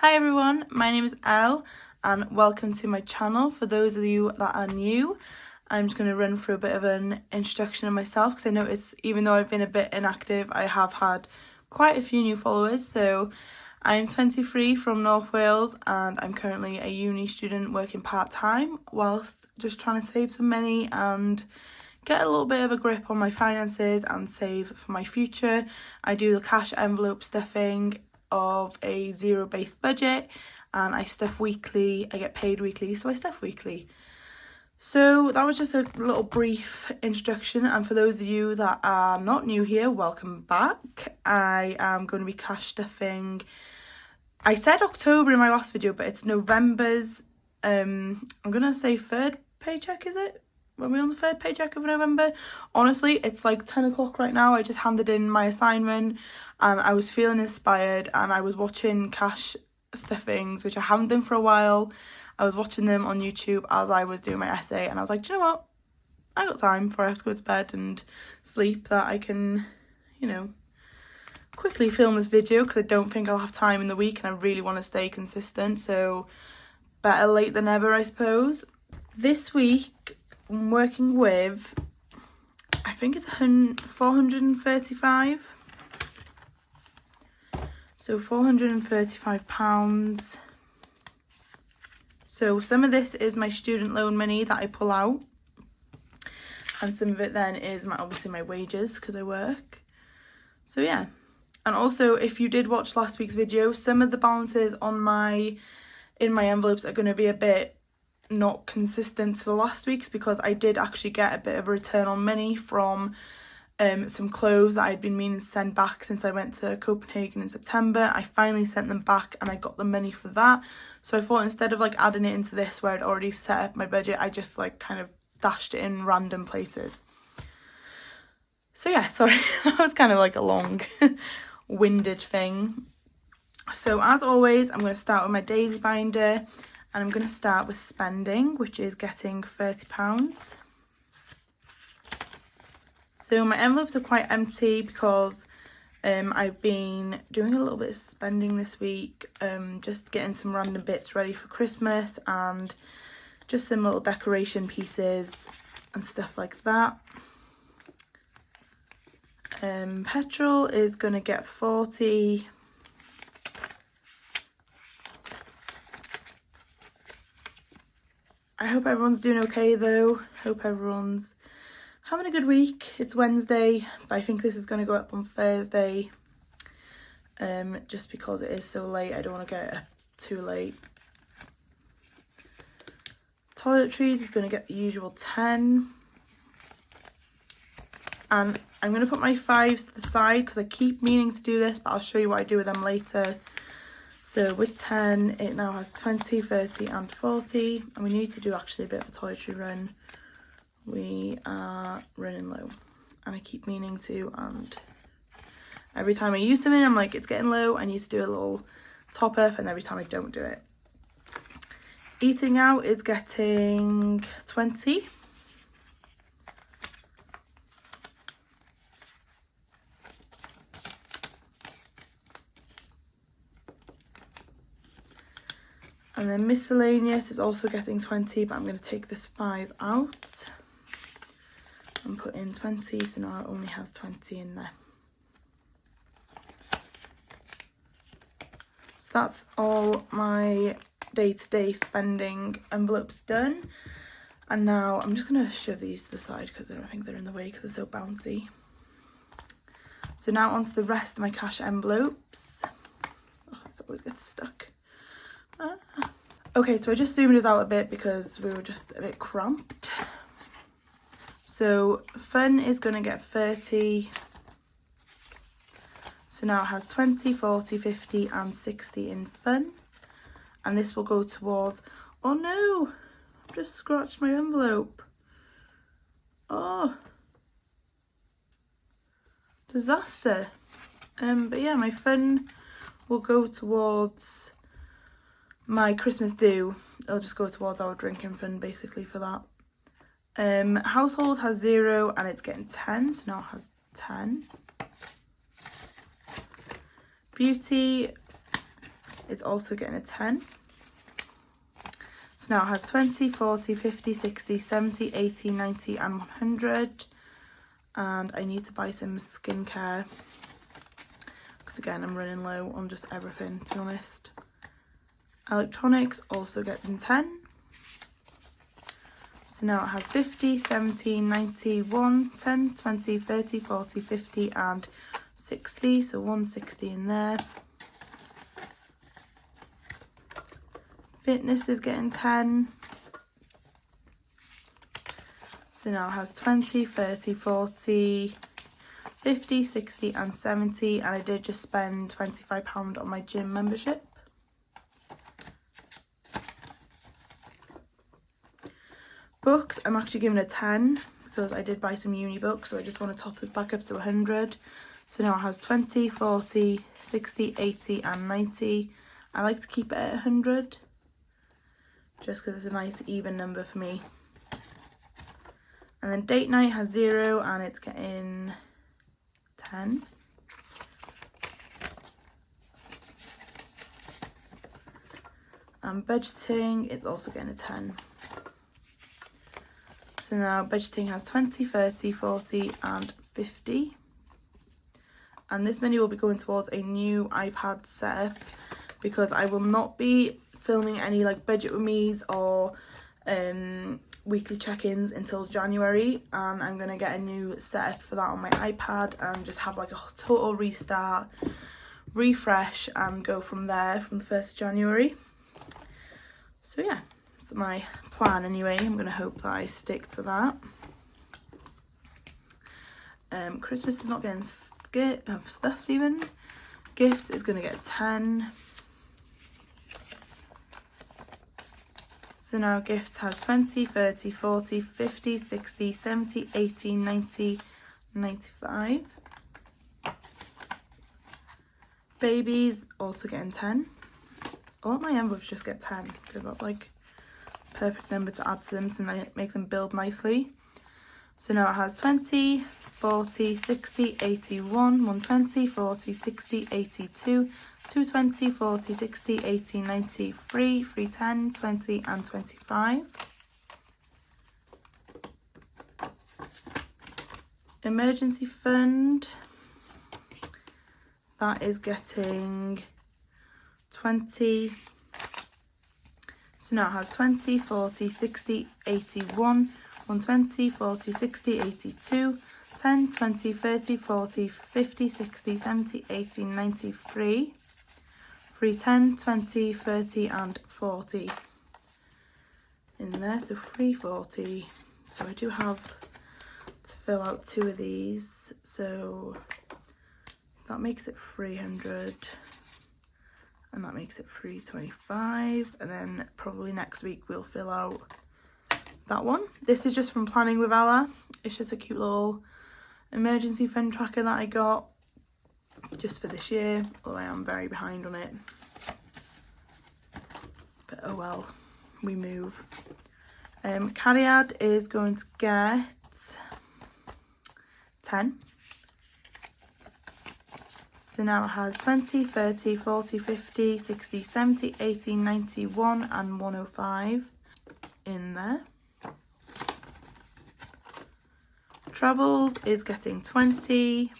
Hi everyone, my name is Elle and welcome to my channel. For those of you that are new, I'm just going to run through a bit of an introduction of myself because I noticed even though I've been a bit inactive, I have had quite a few new followers. So I'm 23 from North Wales and I'm currently a uni student working part-time whilst just trying to save some money and get a little bit of a grip on my finances and save for my future. I do the cash envelope stuffing of a zero-based budget and I stuff weekly. I get paid weekly, so I stuff weekly. So that was just a little brief introduction, and for those of you that are not new here, welcome back. I am going to be cash stuffing. I said October in my last video, but it's November's I'm gonna say third paycheck, is it? Are we on the third paycheck of November? Honestly, it's like 10 o'clock right now. I just handed in my assignment and I was feeling inspired and I was watching cash stuffings, which I haven't done for a while. I was watching them on YouTube as I was doing my essay and I was like, do you know what? I got time before I have to go to bed and sleep that I can, you know, quickly film this video because I don't think I'll have time in the week and I really want to stay consistent. So better late than ever, I suppose. This week, I'm working with, I think it's 435. So £435. So some of this is my student loan money that I pull out. And some of it then is obviously my wages because I work. So yeah. And also if you did watch last week's video, some of the balances in my envelopes are going to be a bit not consistent to the last week's because I did actually get a bit of a return on money from some clothes that I'd been meaning to send back since I went to Copenhagen in September. I finally sent them back and I got the money for that. So I thought instead of like adding it into this where I'd already set up my budget, I just like kind of dashed it in random places. So yeah, sorry, that was kind of like a long winded thing. So as always, I'm going to start with my daisy binder. And I'm going to start with spending, which is getting £30. So my envelopes are quite empty because I've been doing a little bit of spending this week, just getting some random bits ready for Christmas and just some little decoration pieces and stuff like that. Petrol is going to get 40. I hope everyone's doing okay though. Hope everyone's having a good week. It's Wednesday, but I think this is going to go up on Thursday. Just because it is so late, I don't want to get it up too late. Toiletries is going to get the usual 10. And I'm going to put my 5s to the side because I keep meaning to do this, but I'll show you what I do with them later. So with 10, it now has 20, 30 and 40. And we need to do actually a bit of a toiletry run. We are running low. And I keep meaning to. And every time I use something, I'm like, it's getting low. I need to do a little top up. And every time I don't do it. Eating out is getting 20. And then miscellaneous is also getting 20, but I'm going to take this 5 out and put in 20, so now it only has 20 in there. So that's all my day-to-day spending envelopes done. And now I'm just going to shove these to the side because I don't think they're in the way because they're so bouncy. So now onto the rest of my cash envelopes. Oh, this always gets stuck. Okay, so I just zoomed us out a bit because we were just a bit cramped. So fun is going to get 30. So now it has 20, 40, 50 and 60 in fun. And this will go towards, oh no, I've just scratched my envelope. Oh, disaster. But yeah, my fun will go towards my Christmas do. It'll just go towards our drinking fund basically for that. Household has 0 and it's getting 10, so now it has 10. Beauty is also getting a 10. So now it has 20, 40, 50, 60, 70, 80, 90 and 100. And I need to buy some skincare because again I'm running low on just everything, to be honest. Electronics also getting 10. So now it has 50, 70, 90, 1, 10, 20, 30, 40, 50 and 60. So 160 in there. Fitness is getting 10. So now it has 20, 30, 40, 50, 60 and 70. And I did just spend £25 on my gym membership. Books, I'm actually giving a 10 because I did buy some uni books, so I just want to top this back up to 100. So now it has 20, 40, 60, 80 and 90. I like to keep it at 100 just because it's a nice even number for me. And then date night has 0 and it's getting 10. And budgeting, it's also getting a 10. So now budgeting has 20, 30, 40 and 50. And this money will be going towards a new iPad setup because I will not be filming any like budget with me's or weekly check-ins until January, and I'm going to get a new setup for that on my iPad and just have like a total restart, refresh and go from there from the 1st of January. So yeah, that's my plan anyway. I'm going to hope that I stick to that. Christmas is not getting stuffed even. Gifts is going to get 10. So now gifts has 20, 30, 40, 50, 60, 70, 80, 90, 95. Babies also getting 10. A lot of my envelopes just get 10 because that's like a perfect number to add to them so they make them build nicely. So now it has 20, 40, 60, 81, 120, 40, 60, 82, 220, 40, 60, 80, 90, 3, 10, 20 and 25. Emergency fund, that is getting 20. So now it has 20, 40, 60, 81, 120, 40, 60, 82, 10, 20, 30, 40, 50, 60, 70, 80, 93, 10, 20, 30 and 40 in there, so 340. So I do have to fill out 2 of these, so that makes it 300 and that makes it 325, and then probably next week we'll fill out that one. This is just from planning with Ella. It's just a cute little emergency fund tracker that I got just for this year, although I am very behind on it, but oh well, we move. Cariad is going to get 10. So now it has 20, 30, 40, 50, 60, 70, 80, 91 and 105 in there. Travels is getting 20.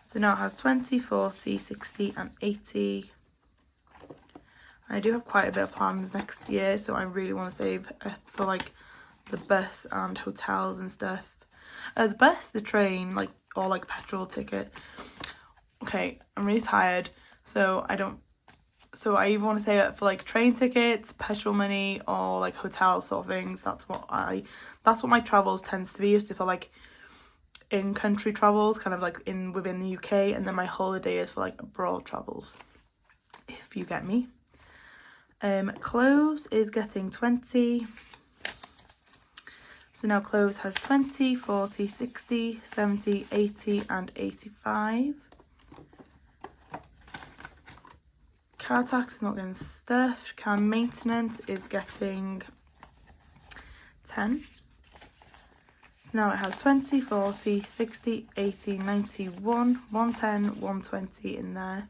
So now it has 20, 40, 60 and 80. And I do have quite a bit of plans next year, so I really want to save for like the bus and hotels and stuff. The bus, the train, like, or like petrol ticket. Okay, I'm really tired, so I either want to save it for like train tickets, petrol money, or like hotel sort of things. That's what my travels tends to be, used to for like in country travels, kind of like within the UK, and then my holiday is for like abroad travels, if you get me. Clothes is getting 20. So now clothes has 20, 40, 60, 70, 80 and 85. Car tax is not getting stuffed. Car maintenance is getting 10. So now it has 20, 40, 60, 80, 91, 110, 120 in there.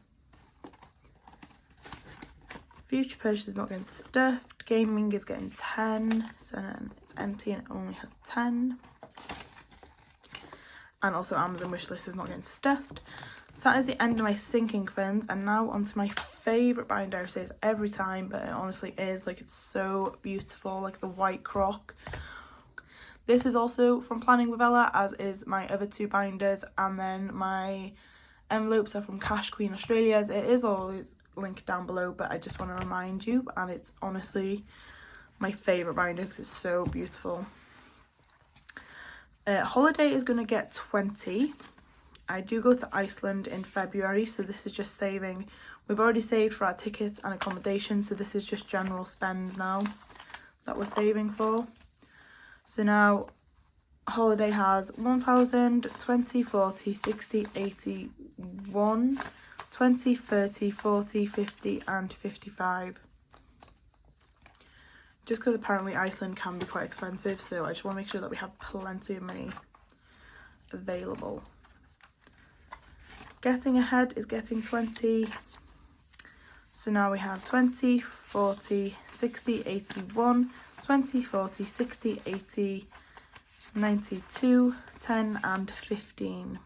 future purchase is not getting stuffed. Gaming is getting 10, so then it's empty and it only has 10. And also Amazon wishlist is not getting stuffed. So that is the end of my sinking funds, and now onto my favourite binder. I say this every time, but it honestly is, like, it's so beautiful, like the white croc. This is also from Planning with Ella, as is my other 2 binders, and then my envelopes are from Cash Queen Australia's. It is always linked down below, but I just want to remind you, and it's honestly my favourite binder because it's so beautiful. Holiday is going to get 20. I do go to Iceland in February, so this is just saving. We've already saved for our tickets and accommodation, so this is just general spends now that we're saving for. So now Holiday has 1,000, 20, 40, 60, 80, 1, 20, 30, 40, 50 and 55. Just because apparently Iceland can be quite expensive, so I just want to make sure that we have plenty of money available. Getting ahead is getting 20. So now we have 20, 40, 60, 81, 20, 40, 60, 80, 92, 10 and 15.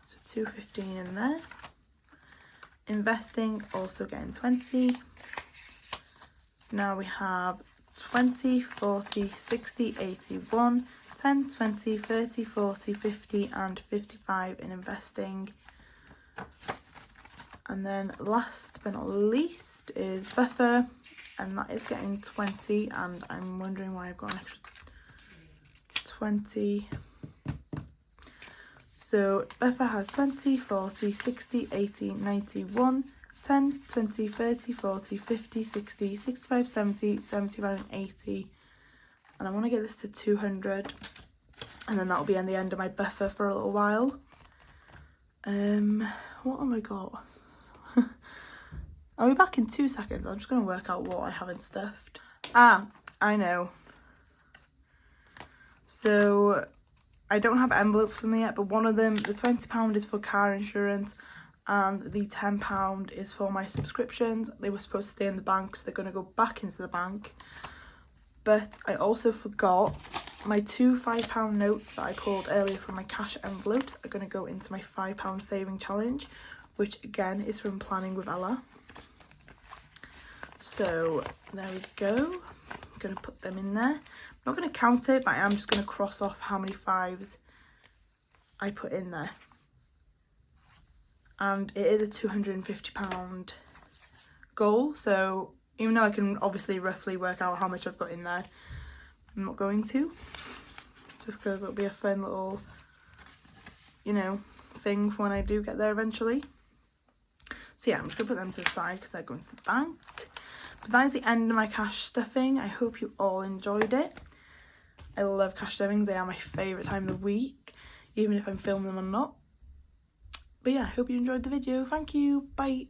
So 215 in there. Investing also getting 20. So now we have 20, 40, 60, 81, 10, 20, 30, 40, 50 and 55 in investing. And then last but not least is buffer, and that is getting 20, and I'm wondering why I've got an extra 20. So buffer has 20, 40, 60, 80, 91, 10, 20, 30, 40, 50, 60, 65, 70, 75 and 80. And I want to get this to 200, and then that'll be in the end of my buffer for a little while. What have I got? I'll be back in 2 seconds. I'm just going to work out what I haven't stuffed. Ah, I know. So I don't have envelopes from them yet, but one of them, the £20 is for car insurance and the £10 is for my subscriptions. They were supposed to stay in the bank, so they're going to go back into the bank. But I also forgot my 2 £5 notes that I pulled earlier from my cash envelopes are going to go into my £5 saving challenge, which again is from Planning with Ella. So there we go. I'm going to put them in there. I'm not going to count it, but I am just going to cross off how many 5s I put in there. And it is a £250 goal, so even though I can obviously roughly work out how much I've got in there, I'm not going to, just because it'll be a fun little, you know, thing for when I do get there eventually. So yeah, I'm just going to put them to the side because they're going to the bank. But that is the end of my cash stuffing. I hope you all enjoyed it. I love cash stuffings. They are my favourite time of the week, even if I'm filming them or not. But yeah, I hope you enjoyed the video. Thank you. Bye.